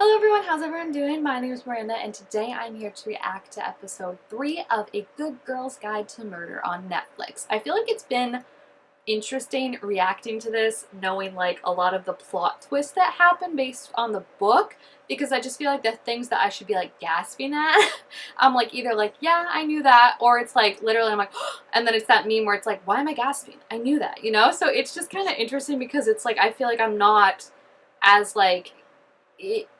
Hello everyone, how's everyone doing? My name is Miranda and today I'm here to react to episode 3 of A Good Girl's Guide to Murder on Netflix. I feel like it's been interesting reacting to this, knowing like a lot of the plot twists that happen based on the book, because I just feel like the things that I should be like gasping at, I'm like either like, yeah, I knew that, or it's like literally I'm like, and then it's that meme where it's like, why am I gasping? I knew that, you know? So it's just kind of interesting because it's like, I feel like I'm not as like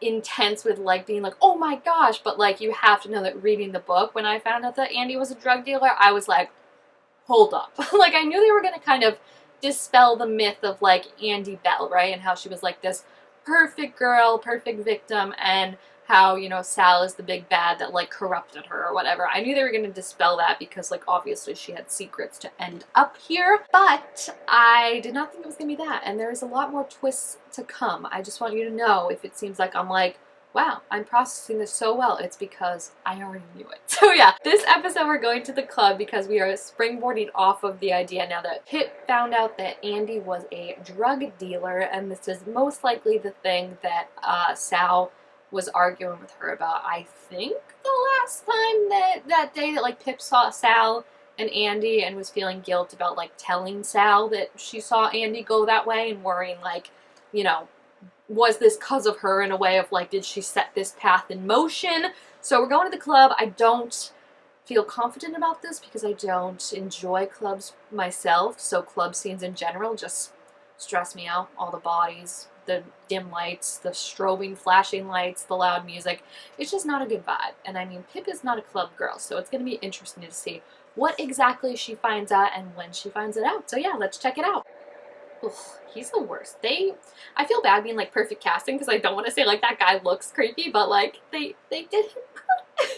intense with like being like, oh my gosh, but like you have to know that reading the book, when I found out that Andy was a drug dealer, I was like, hold up. Like I knew they were going to kind of dispel the myth of like Andy Bell, right? And how she was like this perfect girl, perfect victim, and how, you know, Sal is the big bad that like corrupted her or whatever. I knew they were going to dispel that because like obviously she had secrets to end up here, but I did not think it was going to be that, and there's a lot more twists to come. I just want you to know, if it seems like I'm like, wow, I'm processing this so well, it's because I already knew it. So yeah, this episode we're going to the club because we are springboarding off of the idea now that Pip found out that Andy was a drug dealer, and this is most likely the thing that Sal was arguing with her about. I think the last time that day that like Pip saw Sal and Andy and was feeling guilt about like telling Sal that she saw Andy go that way and worrying like, you know, was this cause of her, in a way of like, did she set this path in motion? So we're going to the club. I don't feel confident about this because I don't enjoy clubs myself, so club scenes in general just stress me out. All the bodies, the dim lights, the strobing flashing lights, the loud music, it's just not a good vibe. And I mean, Pip is not a club girl, so it's going to be interesting to see what exactly she finds out and when she finds it out. So yeah, let's check it out. Ugh, he's the worst. I feel bad being like perfect casting because I don't want to say like that guy looks creepy, but like they did him good.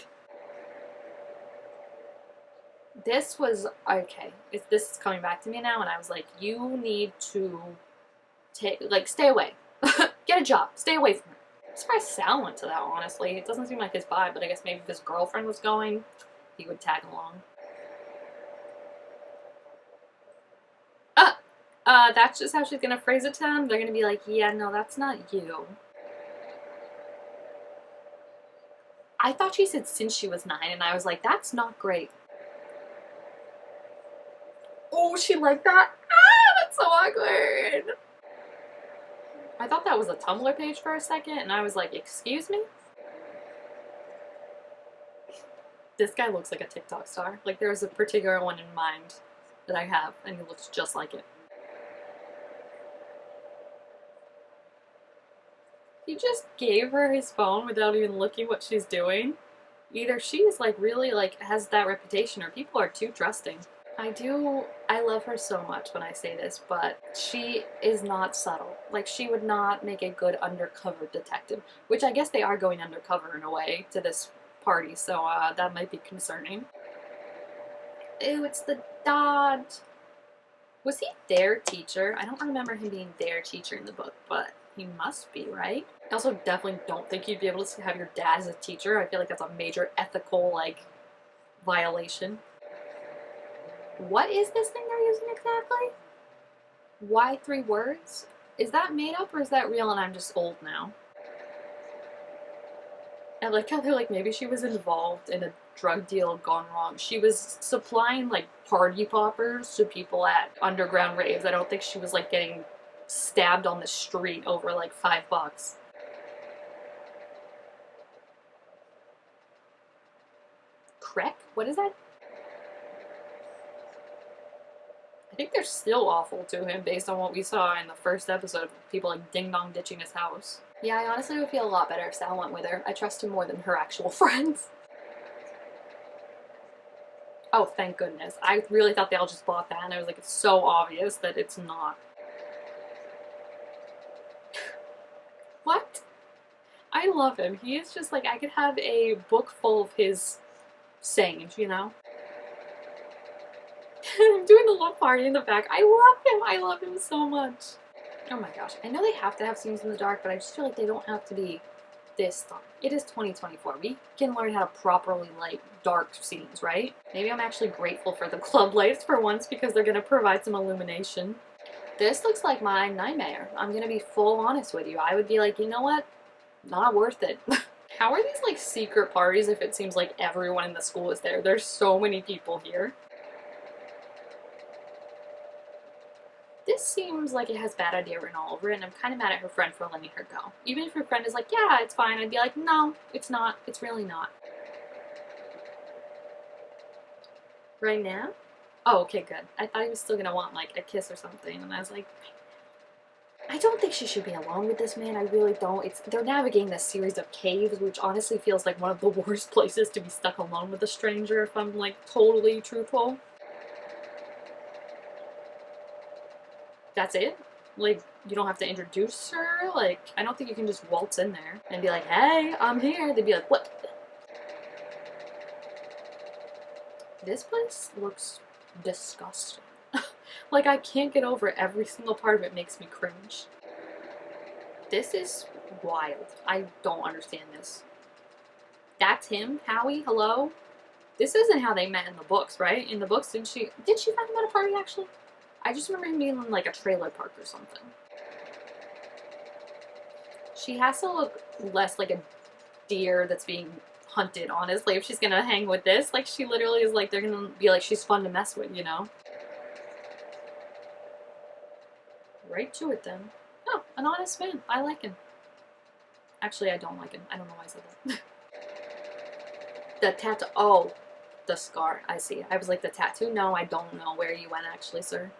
This was okay. This is coming back to me now, and I was like, you need to stay away. Get a job. Stay away from her. I'm surprised Sal went to that, honestly. It doesn't seem like his vibe, but I guess maybe if his girlfriend was going, he would tag along. That's just how she's gonna phrase it to them. They're gonna be like, yeah, no, that's not you. I thought she said since she was 9, and I was like, that's not great. Oh, she liked that? Ah, that's so awkward. I thought that was a Tumblr page for a second, and I was like, excuse me? This guy looks like a TikTok star. Like, there's a particular one in mind that I have, and he looks just like it. He just gave her his phone without even looking what she's doing. Either she's like really like has that reputation, or people are too trusting. I love her so much when I say this, but she is not subtle. Like, she would not make a good undercover detective, which I guess they are going undercover in a way to this party, so that might be concerning. Ew, it's the dad. Was he their teacher? I don't remember him being their teacher in the book, but he must be, right? I also definitely don't think you'd be able to have your dad as a teacher. I feel like that's a major ethical, like, violation. What is this thing they're using exactly? Why 3 words? Is that made up or is that real and I'm just old now? I like how they're like, maybe she was involved in a drug deal gone wrong. She was supplying like party poppers to people at underground raves. I don't think she was like getting stabbed on the street over like $5. Crek? What is that? I think they're still awful to him based on what we saw in the first episode of people like ding-dong ditching his house. Yeah, I honestly would feel a lot better if Sal went with her. I trust him more than her actual friends. Oh, thank goodness. I really thought they all just bought that, and I was like, it's so obvious that it's not. What? I love him. He is just like, I could have a book full of his sayings, you know? I'm doing the little party in the back. I love him. I love him so much. Oh my gosh. I know they have to have scenes in the dark, but I just feel like they don't have to be this dark. It is 2024. We can learn how to properly light dark scenes, right? Maybe I'm actually grateful for the club lights for once because they're going to provide some illumination. This looks like my nightmare. I'm going to be full honest with you. I would be like, you know what? not worth it. How are these like secret parties if it seems like everyone in the school is there? There's so many people here. This seems like it has bad idea written all over it, and I'm kind of mad at her friend for letting her go. Even if her friend is like, yeah, it's fine, I'd be like, no, it's not. It's really not. Right now? Oh, okay, good. I thought he was still gonna want like a kiss or something, and I was like, I don't think she should be alone with this man. I really don't. They're navigating this series of caves, which honestly feels like one of the worst places to be stuck alone with a stranger, if I'm like totally truthful. That's it? Like, you don't have to introduce her? Like, I don't think you can just waltz in there and be like, hey, I'm here. They'd be like, what? This place looks disgusting. Like, I can't get over it. Every single part of it makes me cringe. This is wild. I don't understand this. That's him? Howie? Hello? This isn't how they met in the books, right? In the books, did she find him at a party, actually? I just remember him being in, like, a trailer park or something. She has to look less like a deer that's being hunted, honestly, if she's gonna hang with this. Like, she literally is like, they're gonna be like, she's fun to mess with, you know? Right to it, then. Oh, an honest man. I like him. Actually, I don't like him. I don't know why I said that. The tattoo. Oh, the scar. I see. I was like, the tattoo? No, I don't know where you went, actually, sir.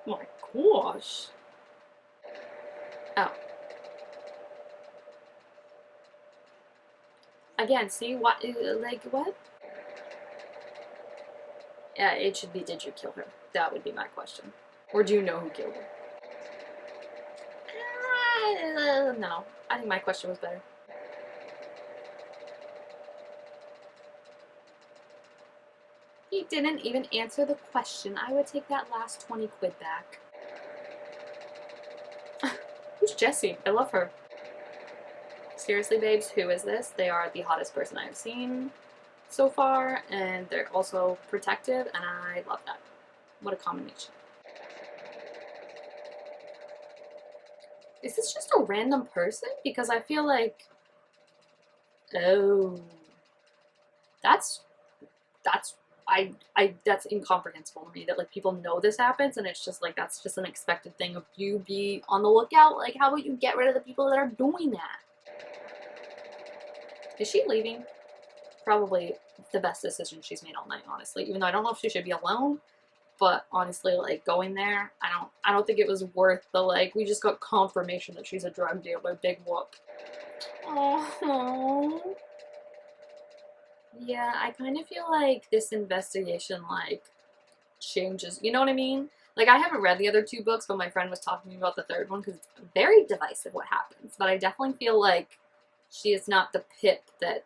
Oh my gosh. Oh. Again, see what? Like, what? Yeah, it should be, did you kill her? That would be my question. Or do you know who killed her? No. I think my question was better. He didn't even answer the question. I would take that last 20 quid back. Who's Jessie? I love her. Seriously, babes, who is this? They are the hottest person I've seen so far, and they're also protective, and I love that. What a combination. Is this just a random person? Because I feel like... Oh... That's that's incomprehensible to me, that like people know this happens and it's just like, that's just an expected thing of you be on the lookout. Like, how about you get rid of the people that are doing that? Is she leaving? Probably the best decision she's made all night, honestly. Even though I don't know if she should be alone, but honestly, like, going there, I don't think it was worth the, like, we just got confirmation that she's a drug dealer. Big whoop. Oh. Yeah, I kind of feel like this investigation, like, changes. You know what I mean? Like, I haven't read the other two books, but my friend was talking about the third one because it's very divisive what happens. But I definitely feel like she is not the Pip that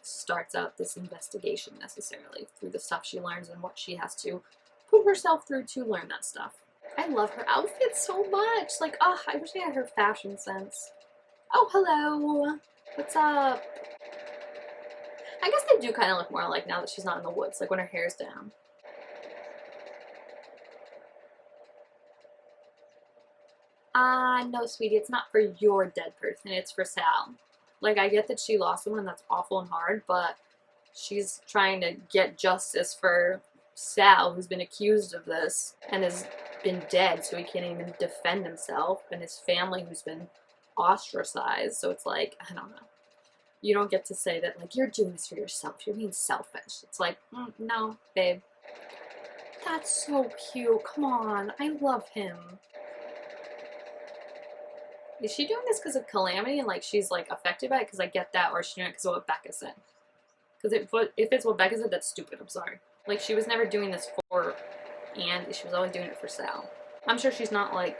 starts out this investigation necessarily, through the stuff she learns and what she has to put herself through to learn that stuff. I love her outfit so much. Like, oh, I wish I had her fashion sense. Oh, hello. What's up? I guess they do kind of look more alike now that she's not in the woods, like when her hair's down. No, sweetie, it's not for your dead person, it's for Sal. Like, I get that she lost someone, that's awful and hard, but she's trying to get justice for Sal, who's been accused of this and has been dead, so he can't even defend himself, and his family, who's been ostracized. So it's like, I don't know. You don't get to say that, like, you're doing this for yourself. You're being selfish. It's like, no, babe. That's so cute. Come on. I love him. Is she doing this because of Calamity and, like, she's, like, affected by it? Because I get that. Or is she doing it because of what Becca said? Because if it's what Becca said, that's stupid. I'm sorry. Like, she was never doing this for Andy. She was always doing it for Sal. I'm sure she's not, like,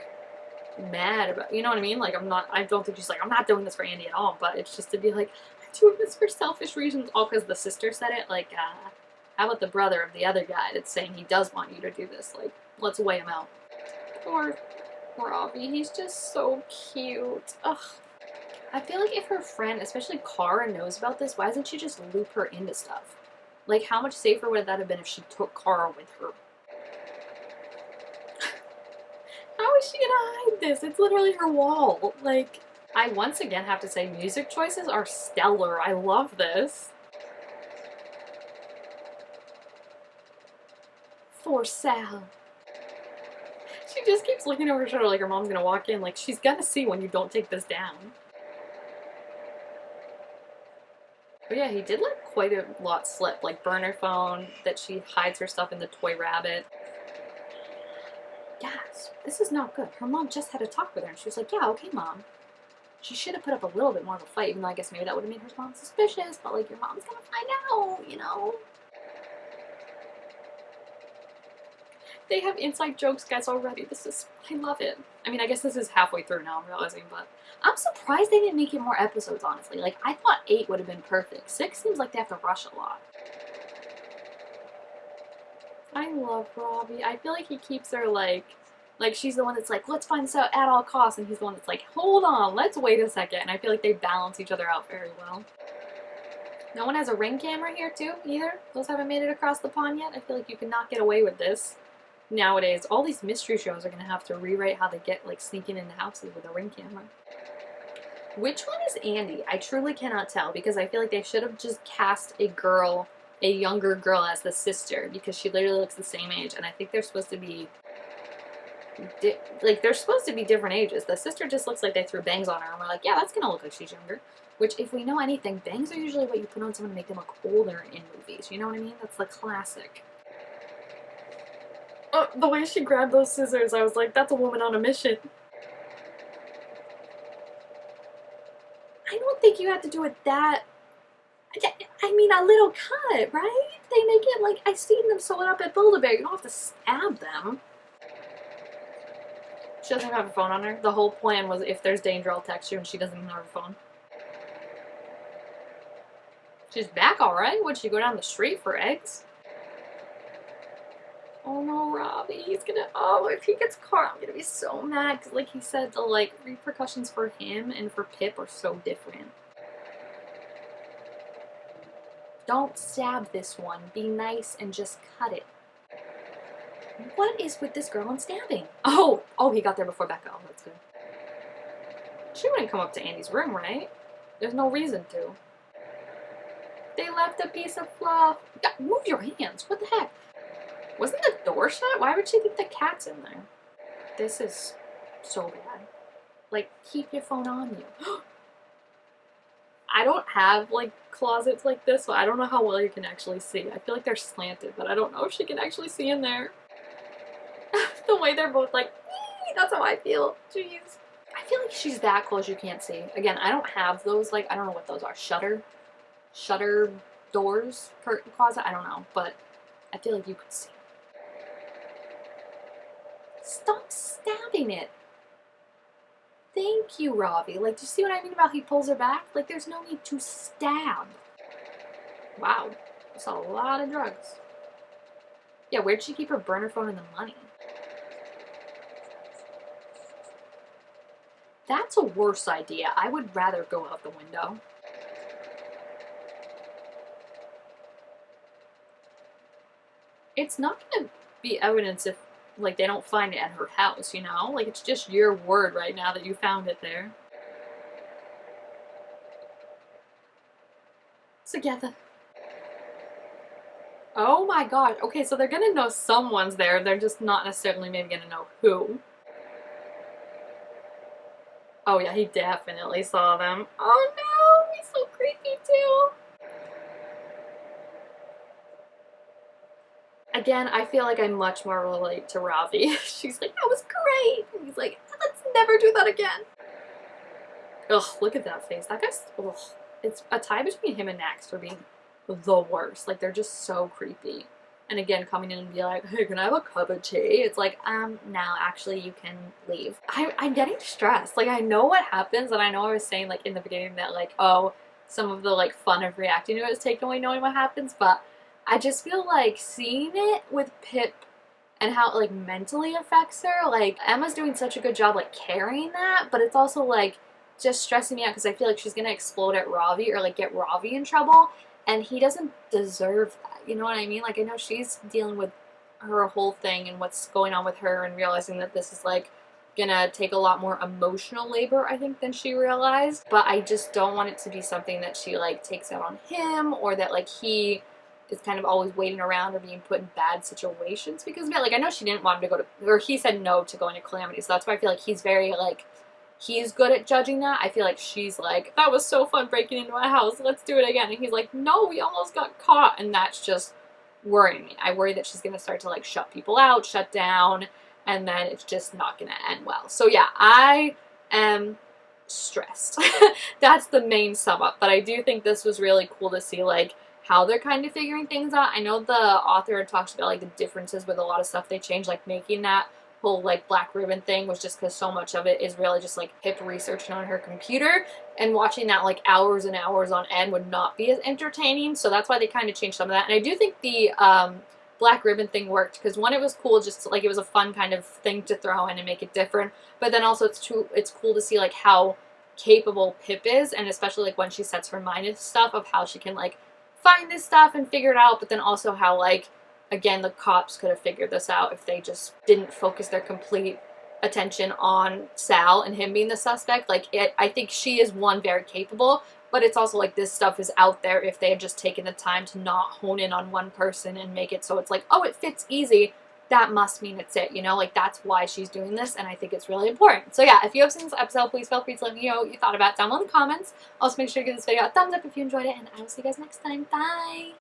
mad about, you know what I mean? Like, I don't think she's like, I'm not doing this for Andy at all. But it's just to be like, I'm doing this for selfish reasons. All because the sister said it. Like, how about the brother of the other guy that's saying he does want you to do this? Like, let's weigh him out. Poor Robbie, he's just so cute. Ugh. I feel like if her friend, especially Cara, knows about this, why doesn't she just loop her into stuff? Like, how much safer would that have been if she took Cara with her? How is she gonna hide this? It's literally her wall. Like, I once again have to say music choices are stellar. I love this. For Sal. She just keeps looking over her shoulder like her mom's gonna walk in. Like, she's gonna see when you don't take this down. But yeah, he did let quite a lot slip. Like, burn her phone, that she hides her stuff in the toy rabbit. Yes, this is not good. Her mom just had a talk with her and she was like, yeah, okay, mom. She should have put up a little bit more of a fight, even though I guess maybe that would have made her mom suspicious, but like, your mom's gonna find out, you know? They have inside jokes, guys, already. I love it. I mean, I guess this is halfway through now, I'm realizing, but I'm surprised they didn't make it more episodes, honestly. Like, I thought 8 would have been perfect. 6 seems like they have to rush a lot. I love Robbie. I feel like he keeps her, like she's the one that's like, let's find this out at all costs, and he's the one that's like, hold on, let's wait a second. And I feel like they balance each other out very well. No one has a Ring camera here, too, either. Those haven't made it across the pond yet. I feel like you cannot get away with this. Nowadays, all these mystery shows are going to have to rewrite how they get, like, sneaking into houses with a Ring camera. Which one is Andy? I truly cannot tell, because I feel like they should have just cast a younger girl as the sister, because she literally looks the same age, and I think they're supposed to be different ages. The sister just looks like they threw bangs on her, and we're like, yeah, that's gonna look like she's younger. Which, if we know anything, bangs are usually what you put on someone to make them look older in movies. You know what I mean? That's the classic. Oh, the way she grabbed those scissors, I was like, that's a woman on a mission. I don't think you have to do it that... I mean, a little cut, right? They make it like, I've seen them sew it up at Build-A-Bear. You don't have to stab them. She doesn't have her phone on her. The whole plan was if there's danger, I'll text you, and she doesn't even have her phone. She's back alright? Would she go down the street for eggs? Oh no, Robbie, he's gonna, oh, if he gets caught, I'm gonna be so mad, because like he said, the like repercussions for him and for Pip are so different. Don't stab this one. Be nice and just cut it. What is with this girl and stabbing? Oh, he got there before Becca. Oh, that's good. She wouldn't come up to Andy's room, right? There's no reason to. They left a piece of fluff. God, move your hands. What the heck? Wasn't the door shut? Why would she think the cat's in there? This is so bad. Like, keep your phone on you. I don't have, like, closets like this, so I don't know how well you can actually see. I feel like they're slanted, but I don't know if she can actually see in there. The way they're both like, that's how I feel. Jeez. I feel like she's that close you can't see. Again, I don't have those, like, I don't know what those are. Shutter doors, curtain closet, I don't know, but I feel like you could see. Stop stabbing it. Thank you, Robbie. Like, do you see what I mean about he pulls her back? Like, there's no need to stab. Wow. That's a lot of drugs. Yeah, where'd she keep her burner phone and the money? That's a worse idea. I would rather go out the window. It's not gonna be evidence if, like, they don't find it at her house, you know? Like, it's just your word right now that you found it there. Together. Oh my god. Okay, so they're gonna know someone's there. They're just not necessarily maybe gonna know who. Oh yeah, he definitely saw them. Oh no, he's so creepy too. Again, I feel like I much more relate to Ravi. She's like, that was great. And he's like, let's never do that again. Ugh, look at that face. That guy's, ugh. It's a tie between him and Max for being the worst. Like, they're just so creepy. And again, coming in and be like, hey, can I have a cup of tea? It's like, no, actually, you can leave. I'm getting stressed. Like, I know what happens, and I know I was saying, like, in the beginning that, like, oh, some of the, like, fun of reacting to it is taken away knowing what happens, but I just feel like seeing it with Pip and how it, like, mentally affects her, like, Emma's doing such a good job, like, carrying that, but it's also, like, just stressing me out because I feel like she's gonna explode at Ravi or, like, get Ravi in trouble, and he doesn't deserve that. You know what I mean? Like, I know she's dealing with her whole thing and what's going on with her and realizing that this is, like, gonna take a lot more emotional labor, I think, than she realized. But I just don't want it to be something that she like takes out on him, or that like he is kind of always waiting around or being put in bad situations because of it. Like, I know she didn't want him to go to, or he said no to going to Calamity, so that's why I feel like he's very like, he's good at judging that. I feel like she's like, that was so fun breaking into my house, let's do it again. And he's like, no, we almost got caught. And that's just worrying me. I worry that she's gonna start to like shut people out, shut down, and then it's just not gonna end well. So yeah, I am stressed. That's the main sum up. But I do think this was really cool to see like how they're kind of figuring things out. I know the author talks about like the differences with a lot of stuff they changed, like making that whole like black ribbon thing was just because so much of it is really just like hip researching on her computer, and watching that like hours and hours on end would not be as entertaining. So that's why they kind of changed some of that. And I do think the black ribbon thing worked because one, it was cool, just to, like, it was a fun kind of thing to throw in and make it different, but then also it's cool to see like how capable Pip is, and especially like when she sets her mind to stuff, of how she can like find this stuff and figure it out, but then also how like, again, the cops could have figured this out if they just didn't focus their complete attention on Sal and him being the suspect. Like, I think she is, one, very capable, but it's also like this stuff is out there if they had just taken the time to not hone in on one person and make it so it's like, oh, it fits easy, that must mean it's it, you know? Like, that's why she's doing this, and I think it's really important. So yeah, if you have seen this episode, please feel free to let me know what you thought about it down below in the comments. Also, make sure to give this video a thumbs up if you enjoyed it, and I will see you guys next time. Bye!